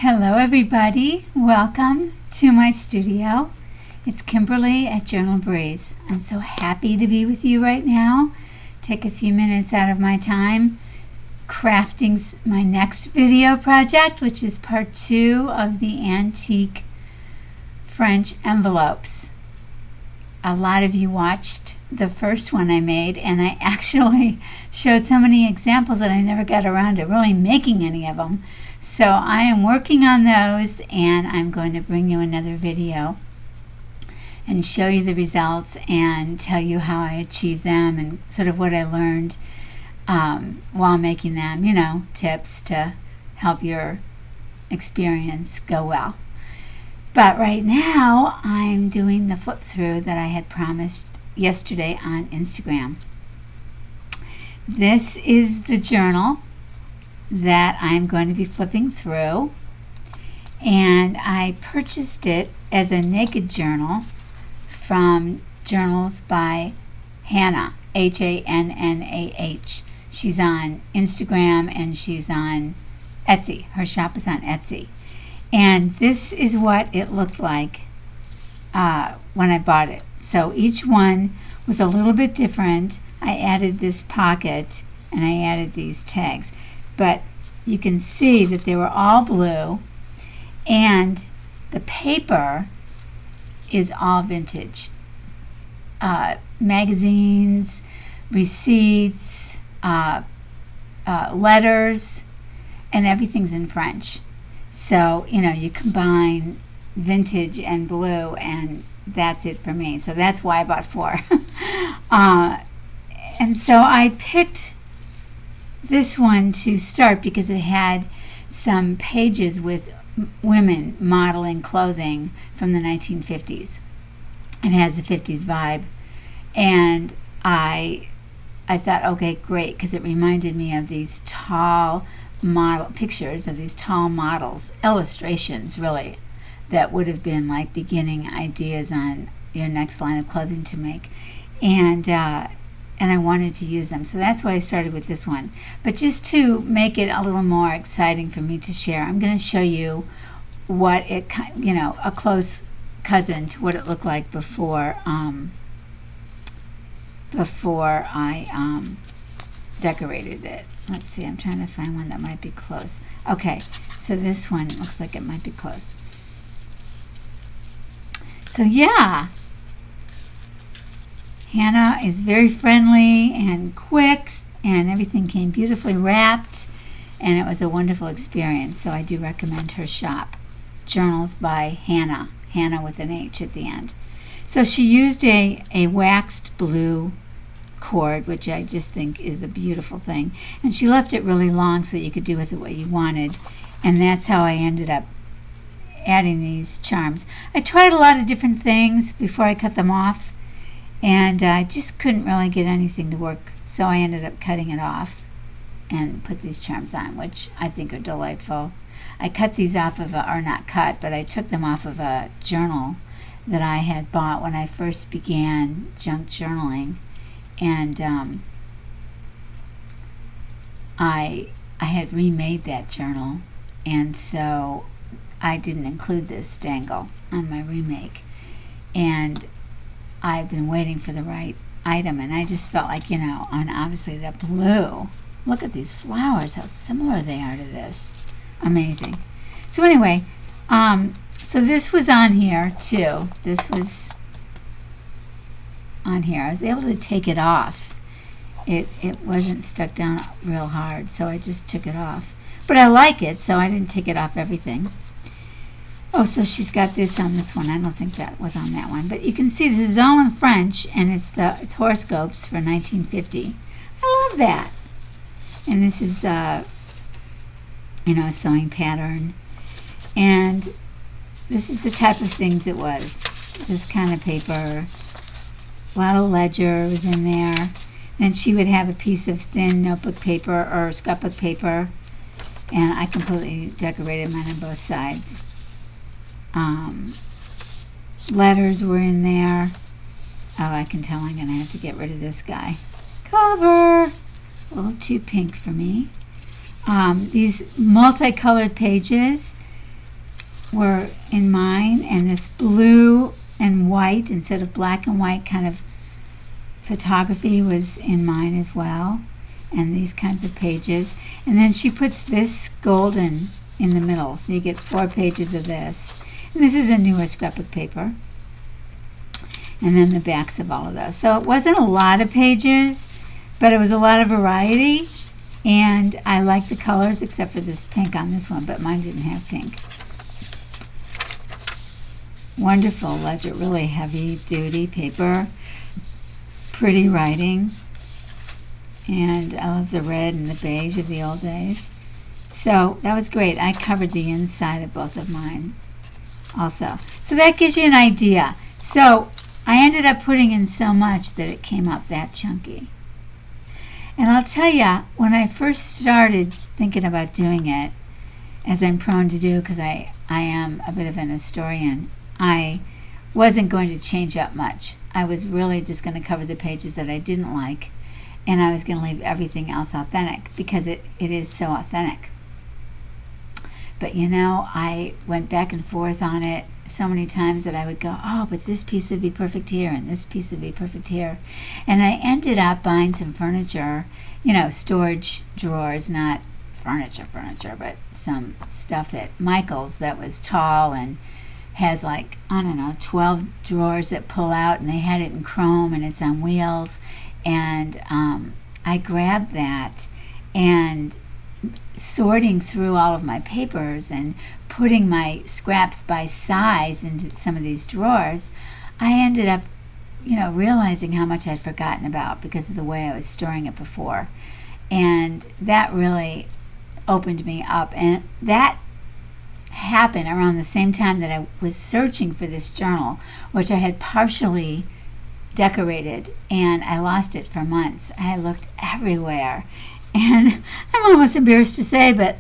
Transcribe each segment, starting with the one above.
Hello everybody, welcome to my studio. It's Kimberly at Journal Breeze. I'm so happy to be with you right now. Take a few minutes out of my time crafting my next video project, which is part 2 of the antique French envelopes. A lot of you watched the first one I made, and I actually showed so many examples that I never got around to really making any of them. So I am working on those, and I'm going to bring you another video and show you the results and tell you how I achieved them and sort of what I learned while making them, tips to help your experience go well. But right now I'm doing the flip through that I had promised yesterday on Instagram. This is the journal that I'm going to be flipping through, and I purchased it as a naked journal from JournalsbyHannah, Hannah. She's on Instagram and she's on Etsy. Her shop is on Etsy. And this is what it looked like when I bought it. So each one was a little bit different. I added this pocket and I added these tags. But you can see that they were all blue, and the paper is all vintage. Magazines, receipts, letters, and everything's in French. So, you combine vintage and blue, and that's it for me. So that's why I bought 4. And so I picked this one to start because it had some pages with women modeling clothing from the 1950s. It has a 50s vibe. And I thought, okay, great, because it reminded me of these tall pictures of these tall models, illustrations really, that would have been like beginning ideas on your next line of clothing to make. And I wanted to use them, so that's why I started with this one. But just to make it a little more exciting for me to share, I'm going to show you what it, a close cousin to what it looked like before I decorated it. Let's see, I'm trying to find one that might be close. Okay, so this one looks like it might be close. So yeah, Hannah is very friendly and quick, and everything came beautifully wrapped, and it was a wonderful experience. So I do recommend her shop, Journals by Hannah, Hannah with an H at the end. So she used a waxed blue cord, which I just think is a beautiful thing, and she left it really long so that you could do with it what you wanted, and that's how I ended up adding these charms. I tried a lot of different things before I cut them off, and I just couldn't really get anything to work, so I ended up cutting it off and put these charms on, which I think are delightful. I cut these off of but I took them off of a journal that I had bought when I first began junk journaling, and I had remade that journal, and so I didn't include this dangle on my remake, and I've been waiting for the right item, and I just felt like, on obviously the blue, look at these flowers, how similar they are to this. Amazing. So anyway, so this was on here too. This was on here. I was able to take it off. It wasn't stuck down real hard, so I just took it off. But I like it, so I didn't take it off everything. Oh, so she's got this on this one. I don't think that was on that one. But you can see this is all in French, and it's horoscopes for 1950. I love that. And this is, a sewing pattern. And this is the type of things it was. This kind of paper. A lot of ledger was in there. Then she would have a piece of thin notebook paper or scrapbook paper. And I completely decorated mine on both sides. Letters were in there. Oh, I can tell I'm going to have to get rid of this guy. Cover! A little too pink for me. These multicolored pages were in mine, and this blue and white instead of black and white kind of photography was in mine as well, and these kinds of pages. And then she puts this golden in the middle, so you get 4 pages of this. And this is a newer scrapbook paper. And then the backs of all of those. So it wasn't a lot of pages, but it was a lot of variety. And I like the colors, except for this pink on this one, but mine didn't have pink. Wonderful ledger, really heavy duty paper. Pretty writing. And I love the red and the beige of the old days. So that was great. I covered the inside of both of mine also. So that gives you an idea. So I ended up putting in so much that it came out that chunky. And I'll tell you, when I first started thinking about doing it, as I'm prone to do because I am a bit of an historian, I wasn't going to change up much. I was really just going to cover the pages that I didn't like, and I was going to leave everything else authentic because it is so authentic. But you know, I went back and forth on it so many times that I would go, oh, but this piece would be perfect here and this piece would be perfect here. And I ended up buying some furniture, you know, storage drawers, not furniture, but some stuff at Michael's that was tall and has like, I don't know, 12 drawers that pull out, and they had it in chrome and it's on wheels. And I grabbed that, and sorting through all of my papers and putting my scraps by size into some of these drawers, I ended up, you know, realizing how much I'd forgotten about because of the way I was storing it before. And that really opened me up. And that happened around the same time that I was searching for this journal, which I had partially decorated, and I lost it for months. I looked everywhere. And I'm almost embarrassed to say, but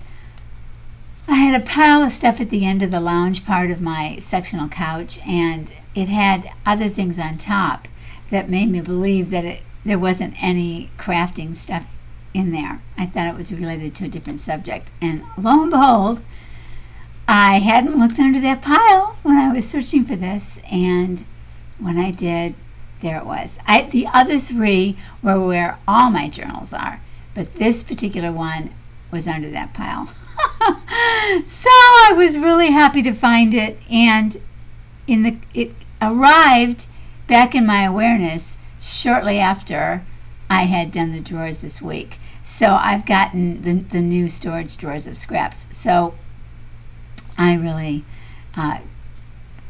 I had a pile of stuff at the end of the lounge part of my sectional couch, and it had other things on top that made me believe that there wasn't any crafting stuff in there. I thought it was related to a different subject. And lo and behold, I hadn't looked under that pile when I was searching for this, and when I did, there it was. The other 3 were where all my journals are, but this particular one was under that pile. So I was really happy to find it, and it arrived back in my awareness shortly after I had done the drawers this week. So I've gotten the new storage drawers of scraps. So I really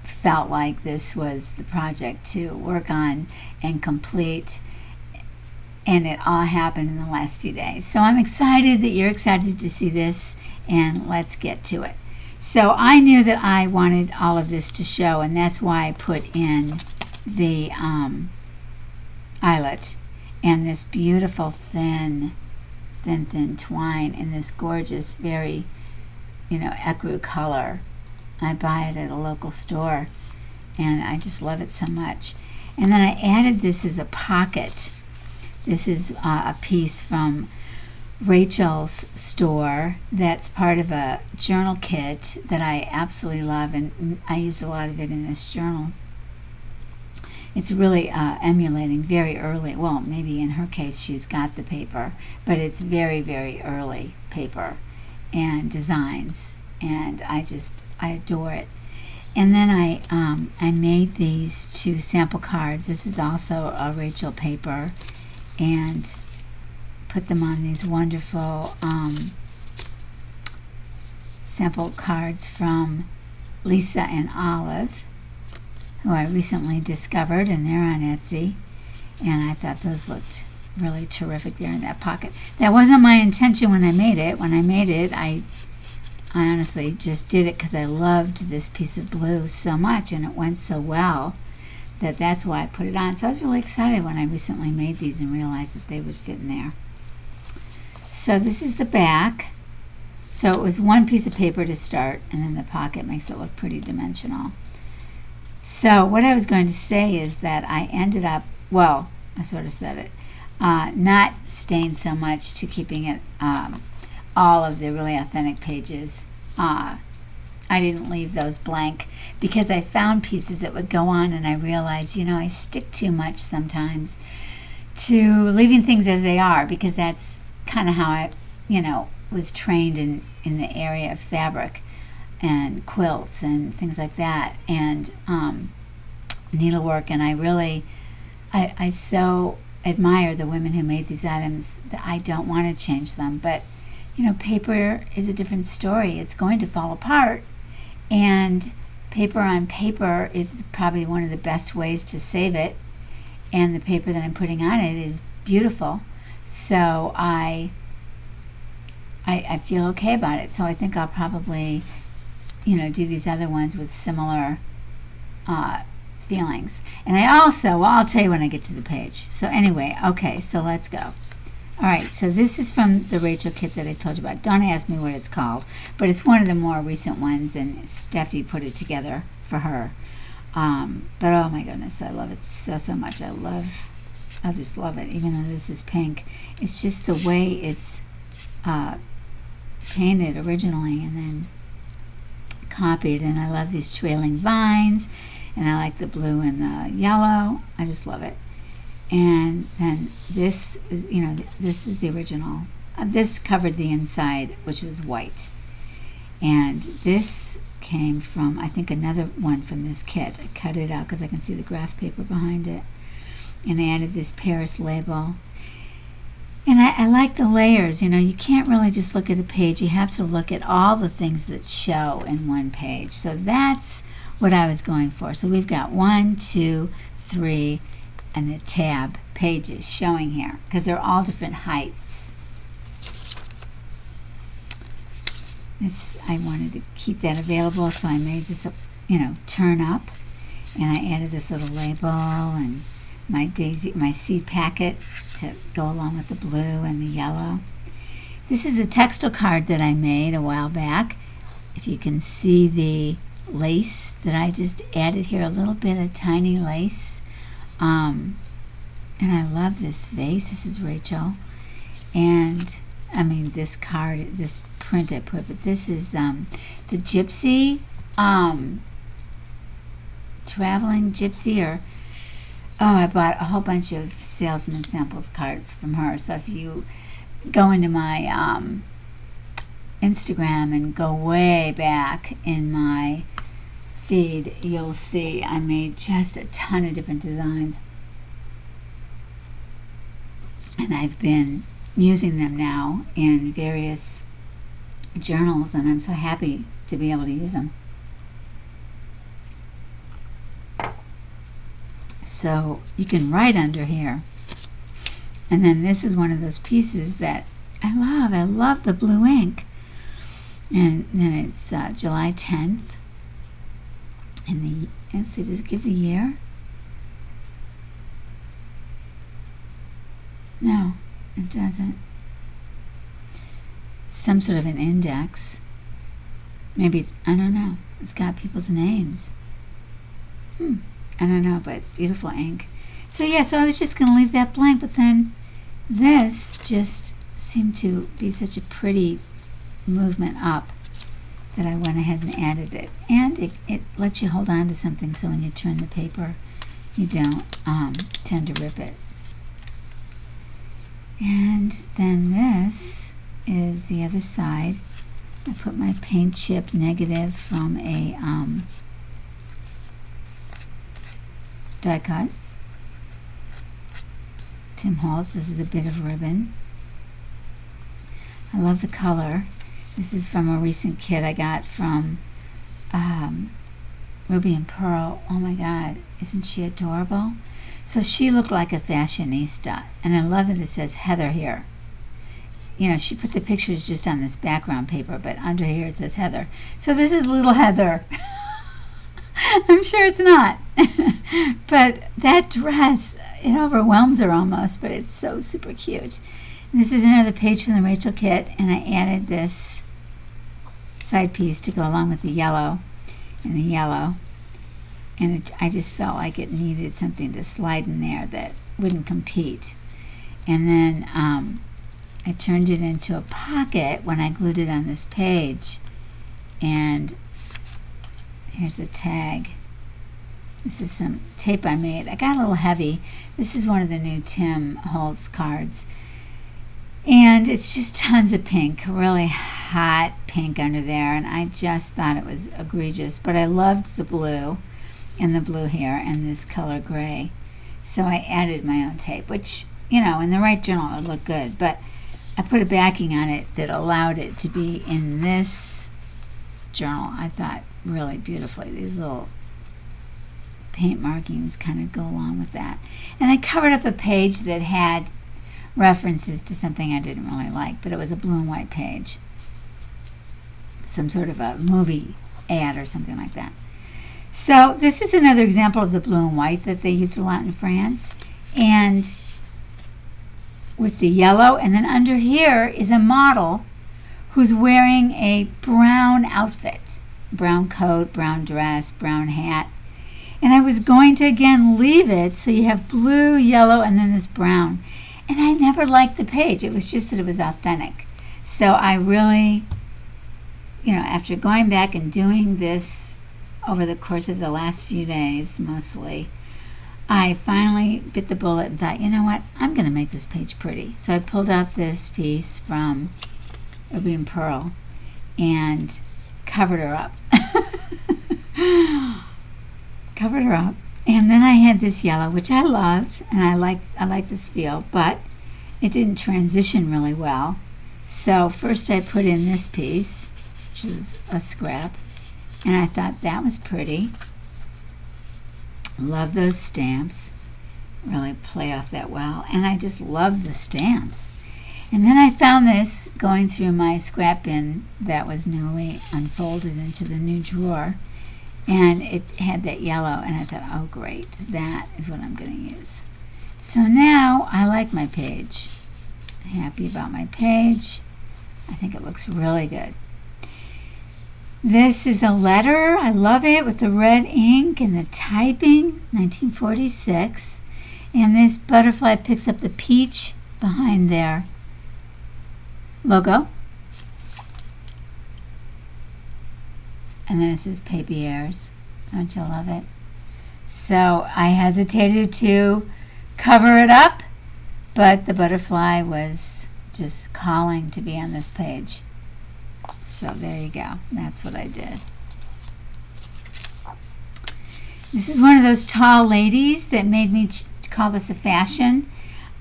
felt like this was the project to work on and complete, and it all happened in the last few days. So I'm excited that you're excited to see this, and let's get to it. So I knew that I wanted all of this to show, and that's why I put in the eyelet and this beautiful thin twine in this gorgeous, very, you know, ecru color. I buy it at a local store, and I just love it so much. And then I added this as a pocket. This is a piece from Rachel's store that's part of a journal kit that I absolutely love, and I used a lot of it in this journal. It's really emulating very early, well, maybe in her case she's got the paper, but it's very, very early paper and designs, and I adore it. And then I made these 2 sample cards. This is also a Rachel paper, and put them on these wonderful sample cards from Lisaandolive, who I recently discovered, and they're on Etsy, and I thought those looked really terrific there in that pocket. That wasn't my intention when I made it. When I made it, I honestly just did it because I loved this piece of blue so much, and it went so well that that's why I put it on. So I was really excited when I recently made these and realized that they would fit in there. So this is the back. So it was 1 piece of paper to start, and then the pocket makes it look pretty dimensional. So what I was going to say is that I ended up, well, I sort of said it, not staying so much to keeping it all of the really authentic pages I didn't leave those blank because I found pieces that would go on, and I realized, I stick too much sometimes to leaving things as they are, because that's kind of how I, was trained in the area of fabric and quilts and things like that, and needlework. And I so admire the women who made these items that I don't want to change them. But paper is a different story. It's going to fall apart, and paper on paper is probably one of the best ways to save it, and the paper that I'm putting on it is beautiful, so I feel okay about it. So I think I'll probably do these other ones with similar feelings. And I'll tell you when I get to the page. So anyway, okay, so let's go. All right, so this is from the Rachel kit that I told you about. Don't ask me what it's called, but it's one of the more recent ones, and Steffi put it together for her. But oh my goodness, I love it so much. I just love it, even though this is pink. It's just the way it's painted originally and then copied, and I love these trailing vines, and I like the blue and the yellow. I just love it. And then this is, this is the original. This covered the inside, which was white. And this came from, I think, another one from this kit. I cut it out because I can see the graph paper behind it. And I added this Paris label. And I like the layers. You can't really just look at a page. You have to look at all the things that show in one page. So that's what I was going for. So we've got 1, 2, 3, and a tab pages showing here, because they're all different heights. I wanted to keep that available, so I made this turn up, and I added this little label and my seed packet to go along with the blue and the yellow. This is a textile card that I made a while back. If you can see the lace that I just added here, a little bit of tiny lace. And I love this vase. This is Rachel. And I mean, this card, this print I put, but this is the Gypsy, traveling Gypsy, or I bought a whole bunch of salesman samples cards from her. So if you go into my Instagram and go way back in my feed, you'll see I made just a ton of different designs, and I've been using them now in various journals, and I'm so happy to be able to use them. So you can write under here. And then this is one of those pieces that I love the blue ink. And then it's July 10th. And so just give the year. No, it doesn't. Some sort of an index. Maybe, I don't know. It's got people's names. I don't know, but beautiful ink. So yeah, so I was just going to leave that blank, but then this just seemed to be such a pretty movement up that I went ahead and added it. And it lets you hold on to something, so when you turn the paper, you don't tend to rip it. And then this is the other side. I put my paint chip negative from a die cut. Tim Holtz. This is a bit of ribbon. I love the color. This is from a recent kit I got from Ruby and Pearl. Oh my God, isn't she adorable? So she looked like a fashionista, and I love that it says Heather here. You know, she put the pictures just on this background paper, but under here it says Heather. So this is little Heather. I'm sure it's not. But that dress, it overwhelms her almost, but it's so super cute. This is another page from the Rachel kit, and I added this side piece to go along with the yellow and the yellow. And I just felt like it needed something to slide in there that wouldn't compete. And then I turned it into a pocket when I glued it on this page. And here's a tag. This is some tape I made. I got a little heavy. This is one of the new Tim Holtz cards. And it's just tons of pink, really hot pink under there. And I just thought it was egregious. But I loved the blue and the blue here and this color gray. So I added my own tape, which, you know, in the right journal it would look good. But I put a backing on it that allowed it to be in this journal, I thought, really beautifully. These little paint markings kind of go along with that. And I covered up a page that had references to something I didn't really like, but it was a blue and white page. Some sort of a movie ad or something like that. So this is another example of the blue and white that they used a lot in France. And with the yellow, and then under here is a model who's wearing a brown outfit. Brown coat, brown dress, brown hat. And I was going to, again, leave it so you have blue, yellow, and then this brown. And I never liked the page. It was just that it was authentic. So I really, you know, after going back and doing this over the course of the last few days, mostly, I finally bit the bullet and thought, you know what, I'm going to make this page pretty. So I pulled out this piece from Rubyand Pearl and covered her up. Covered her up, and then I had this yellow, which I loved, and I like this feel, but it didn't transition really well. So first I put in this piece, which is a scrap, and I thought that was pretty. Love those stamps, really play off that well, and I just love the stamps. And then I found this going through my scrap bin that was newly unfolded into the new drawer. And it had that yellow, and I thought, oh great, that is what I'm going to use. So now I like my page. Happy about my page. I think it looks really good. This is a letter. I love it with the red ink and the typing, 1946. And this butterfly picks up the peach behind their logo. And then it says Papiers. Don't you love it? So I hesitated to cover it up, but the butterfly was just calling to be on this page. So there you go. That's what I did. This is one of those tall ladies that made me call this a fashion.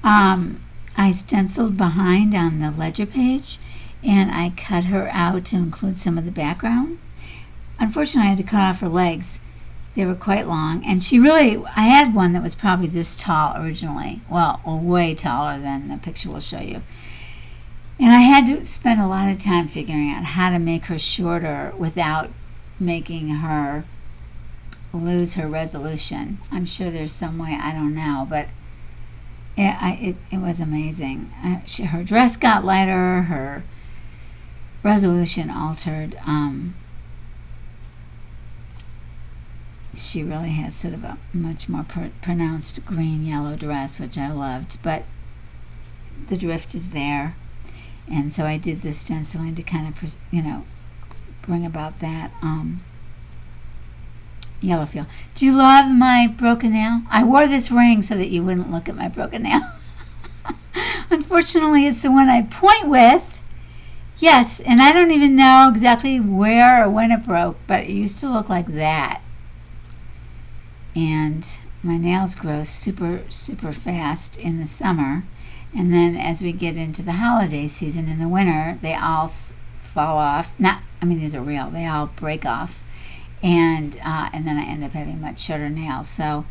I stenciled behind on the ledger page, and I cut her out to include some of the background. Unfortunately, I had to cut off her legs. They were quite long, and I had one that was probably this tall originally. Well, way taller than the picture will show you. And I had to spend a lot of time figuring out how to make her shorter without making her lose her resolution. I'm sure there's some way, I don't know, but it was amazing. Her dress got lighter, her resolution altered. She really had sort of a much more pronounced green-yellow dress, which I loved, but the drift is there. And so I did this stenciling to kind of, bring about that yellow feel. Do you love my broken nail? I wore this ring so that you wouldn't look at my broken nail. Unfortunately, it's the one I point with. Yes, and I don't even know exactly where or when it broke, but it used to look like that. And my nails grow super, super fast in the summer. And then as we get into the holiday season in the winter, they all fall off. These are real. They all break off. And then I end up having much shorter nails. So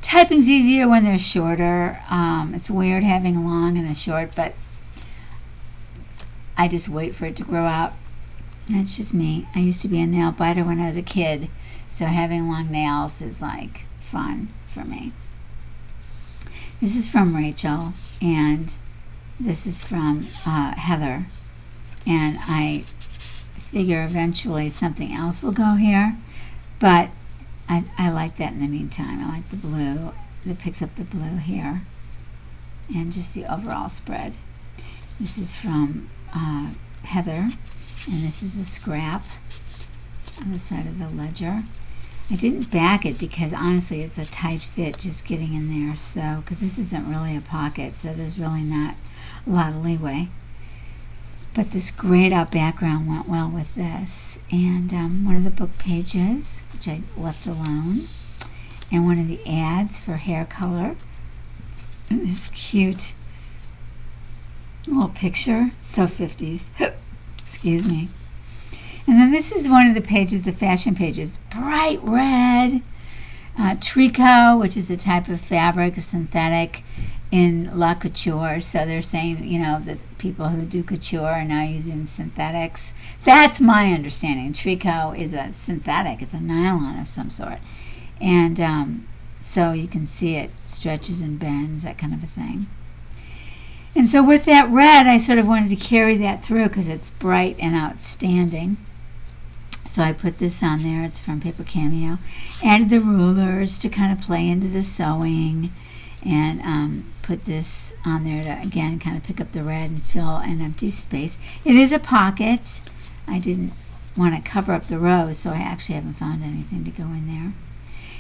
typing's easier when they're shorter. It's weird having a long and a short, but I just wait for it to grow out. That's just me. I used to be a nail biter when I was a kid, so having long nails is like fun for me. This is from Rachel, and this is from Heather, and I figure eventually something else will go here, but I like that in the meantime. I like the blue that picks up the blue here, and just the overall spread. This is from Heather, and this is a scrap other side of the ledger. I didn't back it because honestly it's a tight fit just getting in there, so because this isn't really a pocket, so there's really not a lot of leeway. But this grayed out background went well with this. And one of the book pages, which I left alone, and one of the ads for hair color. And this cute little picture, so 50s, excuse me. And then this is one of the pages, the fashion pages, bright red, tricot, which is a type of fabric, a synthetic, in la couture. So they're saying, you know, that people who do couture are now using synthetics. That's my understanding. Tricot is a synthetic. It's a nylon of some sort. And so you can see it stretches and bends, that kind of a thing. And so with that red, I sort of wanted to carry that through because it's bright and outstanding. So I put this on there. It's from Thepapercameo. Added the rulers to kind of play into the sewing, and put this on there to, again, kind of pick up the red and fill an empty space. It is a pocket. I didn't want to cover up the rows, so I actually haven't found anything to go in there.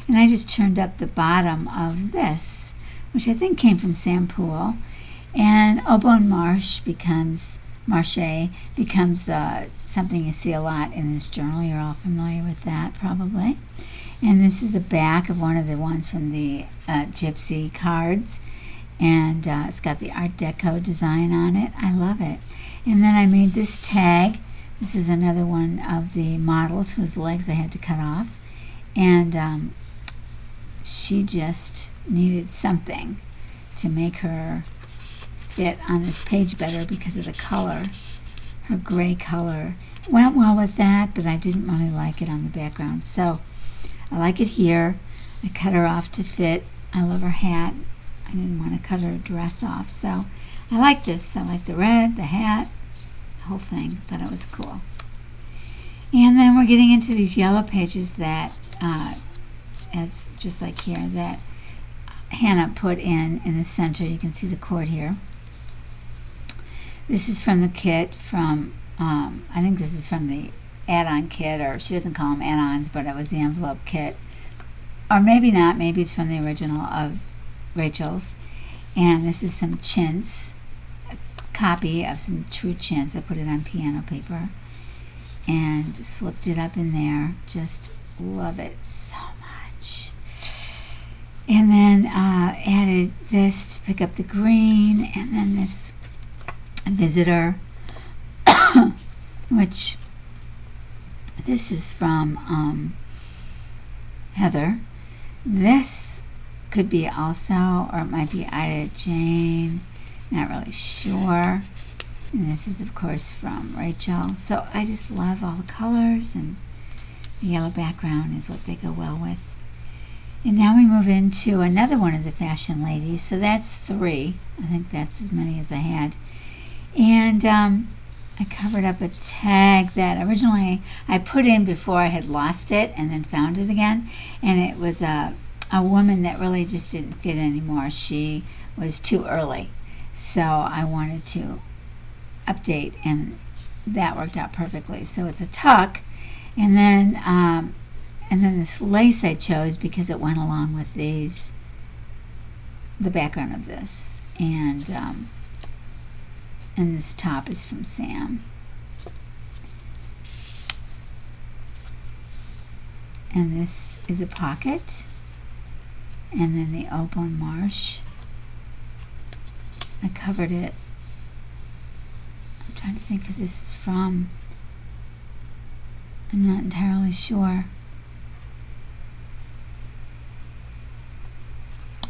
And I just turned up the bottom of this, which I think came from Sam Poole. And au bon marche becomes something you see a lot in this journal. You're all familiar with that probably. And this is the back of one of the ones from the Gypsy cards. And it's got the Art Deco design on it. I love it. And then I made this tag. This is another one of the models whose legs I had to cut off. And she just needed something to make her fit on this page better because of the color. Her gray color went well with that, but I didn't really like it on the background. So I like it here. I cut her off to fit. I love her hat. I didn't want to cut her dress off. So I like this. I like the red, the hat, the whole thing. Thought it was cool. And then we're getting into these yellow pages that, as just like here, that Hannah put in the center. You can see the cord here. This is from the kit from, I think this is from the add-on kit, or she doesn't call them add-ons, but it was the envelope kit. Or maybe not, maybe it's from the original of Rachel's. And this is some chintz, a copy of some true chintz. I put it on piano paper and slipped it up in there. Just love it so much. And then added this to pick up the green, and then this visitor, which this is from Heather. This could be also, or it might be Ida Jane, not really sure. And this is of course from Rachel. So I just love all the colors, and the yellow background is what they go well with. And now we move into another one of the fashion ladies. So that's 3. I think that's as many as I had. And I covered up a tag that originally I put in before I had lost it and then found it again. And it was a woman that really just didn't fit anymore. She was too early. So I wanted to update, and that worked out perfectly. So it's a tuck. And then this lace I chose because it went along with these, the background of this. And this top is from Sam. And this is a pocket. And then the au bon marche. I covered it. I'm trying to think if this is from. I'm not entirely sure.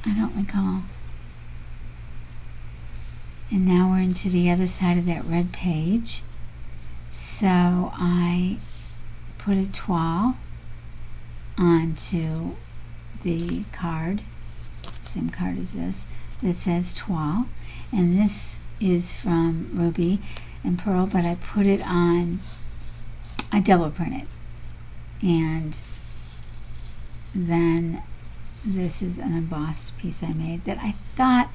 I don't recall. And now we're into the other side of that red page. So I put a toile onto the card, same card as this, that says toile. And this is from Ruby and Pearl, but I put it on, I double print it. And then this is an embossed piece I made that I thought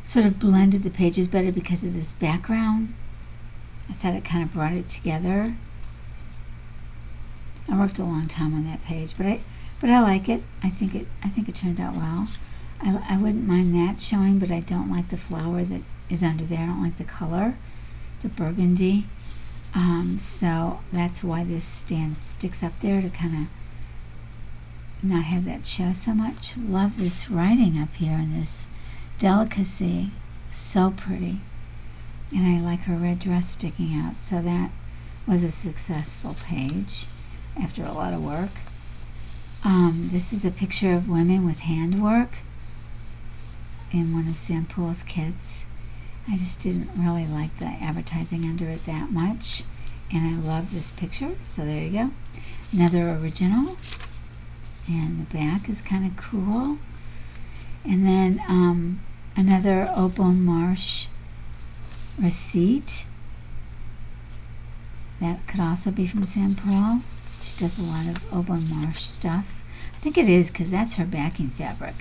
sort of blended the pages better because of this background. I thought it kind of brought it together. I worked a long time on that page, but I like it. I think it turned out well. I wouldn't mind that showing, but I don't like the flower that is under there. I don't like the color. It's a burgundy. So that's why this stand sticks up there, to kind of not have that show so much. Love this writing up here in this delicacy. So pretty. And I like her red dress sticking out. So that was a successful page after a lot of work. This is a picture of women with handwork in one of Sam Poole's kits. I just didn't really like the advertising under it that much, and I love this picture, so there you go. Another original, and the back is kind of cool. And then another Aubon Marsh receipt. That could also be from Sam Poole. She does a lot of Aubon Marsh stuff. I think it is, because that's her backing fabric.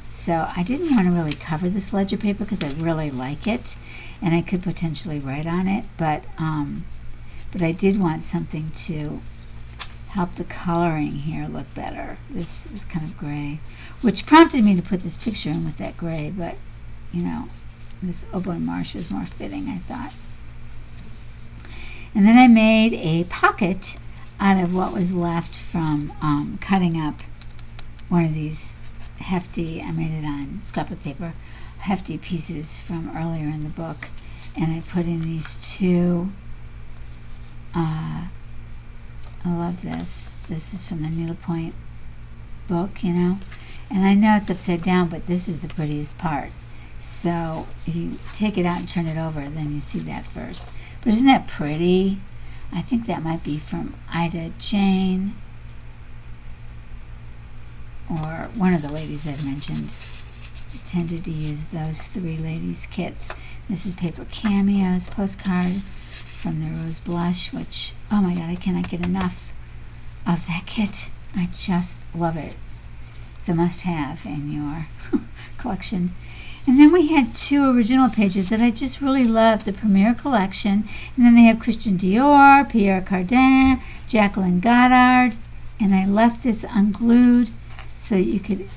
So I didn't want to really cover this ledger paper because I really like it, and I could potentially write on it, but I did want something to help the coloring here look better. This was kind of gray, which prompted me to put this picture in with that gray, but you know, this Aubon Marsh was more fitting, I thought. And then I made a pocket out of what was left from cutting up one of these hefty, I made it on scrapbook paper, hefty pieces from earlier in the book, and I put in these two. I love this. This is from the needlepoint book, you know, and I know it's upside down, but this is the prettiest part. So if you take it out and turn it over, then you see that first. But isn't that pretty? I think that might be from Ida Jane, or one of the ladies I've mentioned. I tended to use those three ladies' kits. This is Papercameo's postcard from the Rose Blush, which, oh my god, I cannot get enough of that kit. I just love it. It's a must-have in your collection. And then we had two original pages that I just really loved, the Premiere Collection, and then they have Christian Dior, Pierre Cardin, Jacqueline Goddard, and I left this unglued so that you could,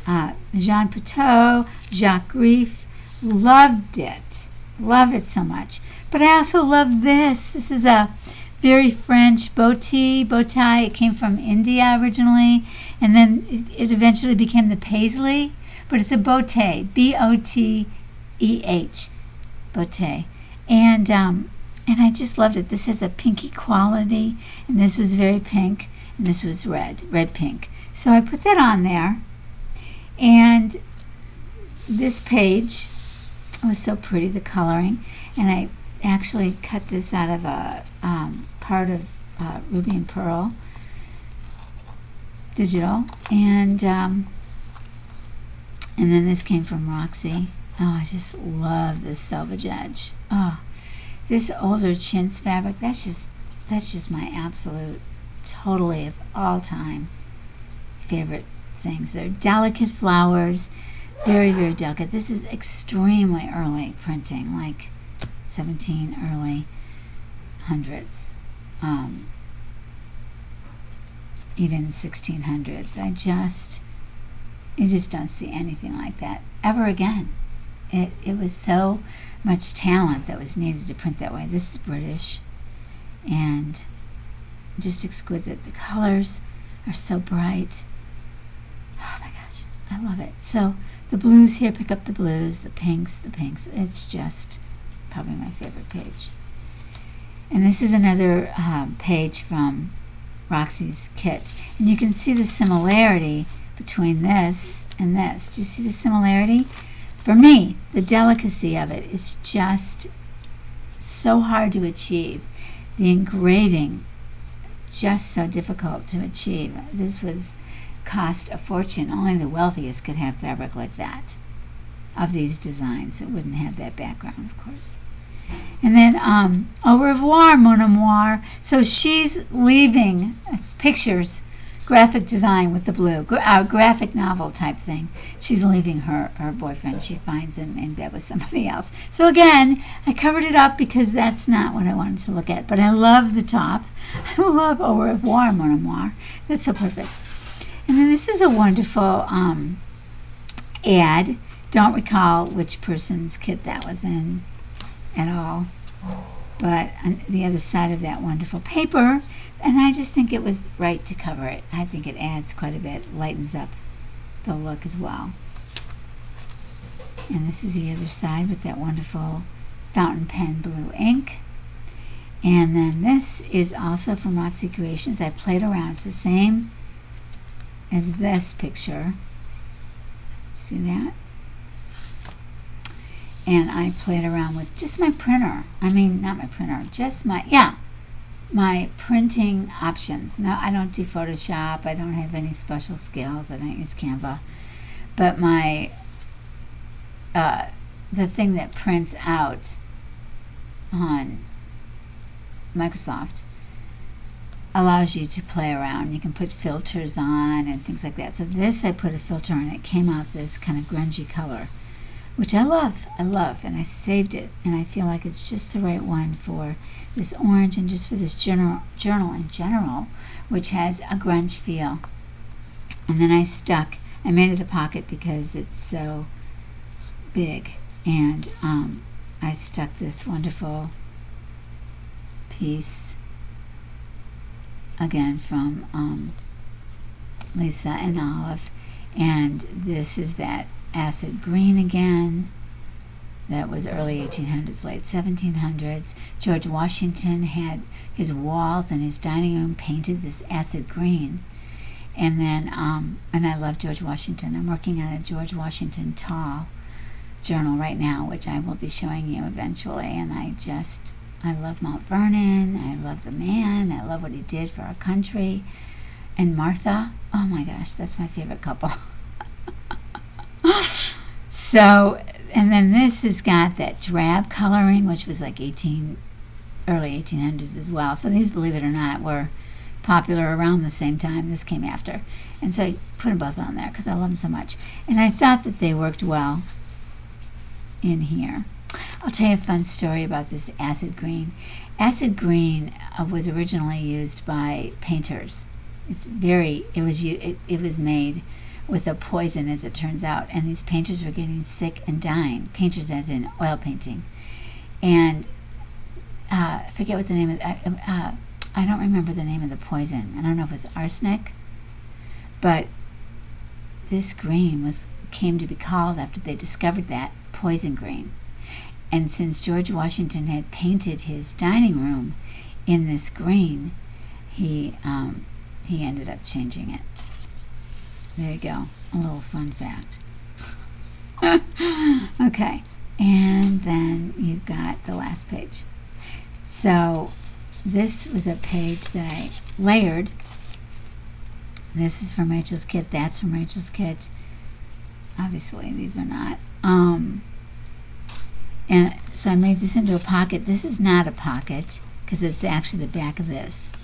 Jean Pateau, Jacques Grief, loved it so much. But I also love this. This is a very French bow tie. It came from India originally, and then it eventually became the paisley, but it's a botte, B-O-T-E-H, botte. And I just loved it. This has a pinky quality, and this was very pink, and this was red pink. So I put that on there, and this page was so pretty, the coloring, and I actually cut this out of a part of Rubyand Pearl digital, and then this came from Roxy. Oh, I just love this selvage edge. Oh, this older chintz fabric, that's just my absolute, totally of all time favorite things. They're delicate flowers, very, very delicate. This is extremely early printing, like 17 early hundreds, even 1600s. You just don't see anything like that ever again. It was so much talent that was needed to print that way. This is British and just exquisite. The colors are so bright. Oh my gosh, I love it. So the blues here, pick up the blues, the pinks. It's just probably my favorite page. And this is another page from Roxy's kit. And you can see the similarity between this and this. Do you see the similarity? For me, the delicacy of it is just so hard to achieve. The engraving, just so difficult to achieve. This was cost a fortune. Only the wealthiest could have fabric like that, of these designs. It wouldn't have that background, of course. And then au revoir, mon amour. So she's leaving. It's pictures, graphic design with the blue, graphic novel type thing. She's leaving her boyfriend. She finds him in bed with somebody else. So again, I covered it up because that's not what I wanted to look at. But I love the top. I love, au revoir, mon amour. That's so perfect. And then this is a wonderful ad. Don't recall which person's kit that was in at all. But on the other side of that wonderful paper, and I just think it was right to cover it. I think it adds quite a bit, lightens up the look as well. And this is the other side with that wonderful fountain pen blue ink. And then this is also from Roxy Creations. I played around. It's the same as this picture. See that? And I played around with just my printer. I mean, not my printer, just my printing options. No, I don't do Photoshop. I don't have any special skills. I don't use Canva. But my the thing that prints out on Microsoft allows you to play around. You can put filters on and things like that. So this, I put a filter on. It came out this kind of grungy color, which I love, and I saved it, and I feel like it's just the right one for this orange and just for this journal in general, which has a grunge feel. And then I made it a pocket because it's so big, and I stuck this wonderful piece again from Lisaandolive, and this is that acid green again. That was early 1800s, late 1700s. George Washington had his walls in his dining room painted this acid green. And then, and I love George Washington. I'm working on a George Washington tall journal right now, which I will be showing you eventually. And I love Mount Vernon. I love the man. I love what he did for our country. And Martha, oh my gosh, that's my favorite couple. So, and then this has got that drab coloring, which was like early 1800s as well. So these, believe it or not, were popular around the same time. This came after. And so I put them both on there because I love them so much. And I thought that they worked well in here. I'll tell you a fun story about this acid green. Acid green was originally used by painters. It was made with a poison, as it turns out, and these painters were getting sick and dying. Painters as in oil painting. And I forget what the name of I don't remember the name of the poison. I don't know if it's arsenic, but this green came to be called after they discovered that poison green. And since George Washington had painted his dining room in this green, he ended up changing it. There you go. A little fun fact. Okay. And then you've got the last page. So this was a page that I layered. This is from Rachel's kit. That's from Rachel's kit. Obviously, these are not. And so I made this into a pocket. This is not a pocket because it's actually the back of this.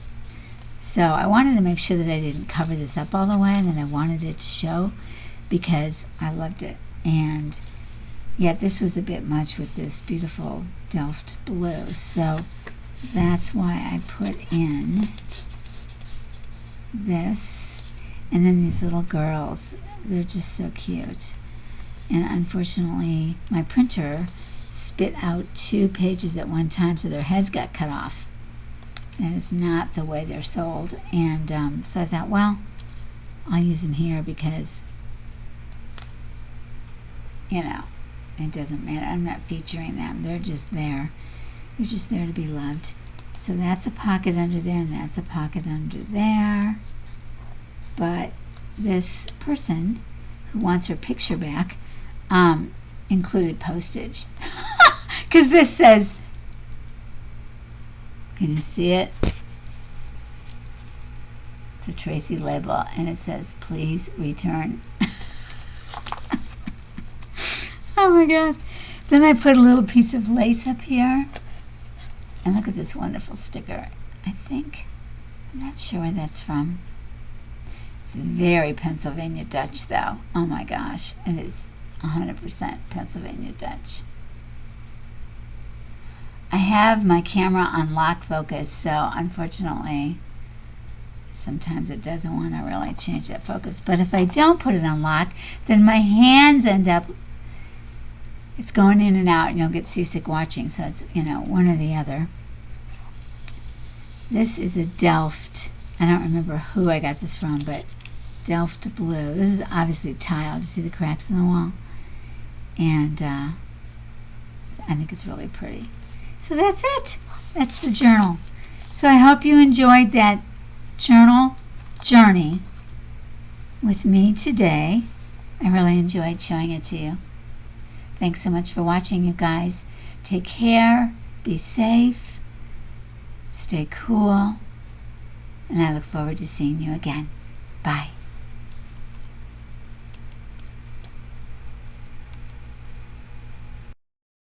So I wanted to make sure that I didn't cover this up all the way, and then I wanted it to show because I loved it. And yet this was a bit much with this beautiful Delft blue. So that's why I put in this. And then these little girls, they're just so cute. And unfortunately, my printer spit out 2 pages at one time, so their heads got cut off. That is not the way they're sold. And so I thought, well, I'll use them here because, it doesn't matter. I'm not featuring them. They're just there. They're just there to be loved. So that's a pocket under there, and that's a pocket under there. But this person who wants her picture back included postage. Because this says, can you see it? It's a Tracy label, and it says, please return. Oh my God. Then I put a little piece of lace up here. And look at this wonderful sticker. I'm not sure where that's from. It's very Pennsylvania Dutch, though. Oh my gosh. It is 100% Pennsylvania Dutch. I have my camera on lock focus, so unfortunately Sometimes it doesn't want to really change that focus. But if I don't put it on lock, then my hands end up, it's going in and out, and you'll get seasick watching. So it's, one or the other. This is a Delft. I don't remember who I got this from, but Delft blue. This is obviously tiled. You see the cracks in the wall? And I think it's really pretty. So that's it. That's the journal. So I hope you enjoyed that journal journey with me today. I really enjoyed showing it to you. Thanks so much for watching, you guys. Take care. Be safe. Stay cool. And I look forward to seeing you again. Bye.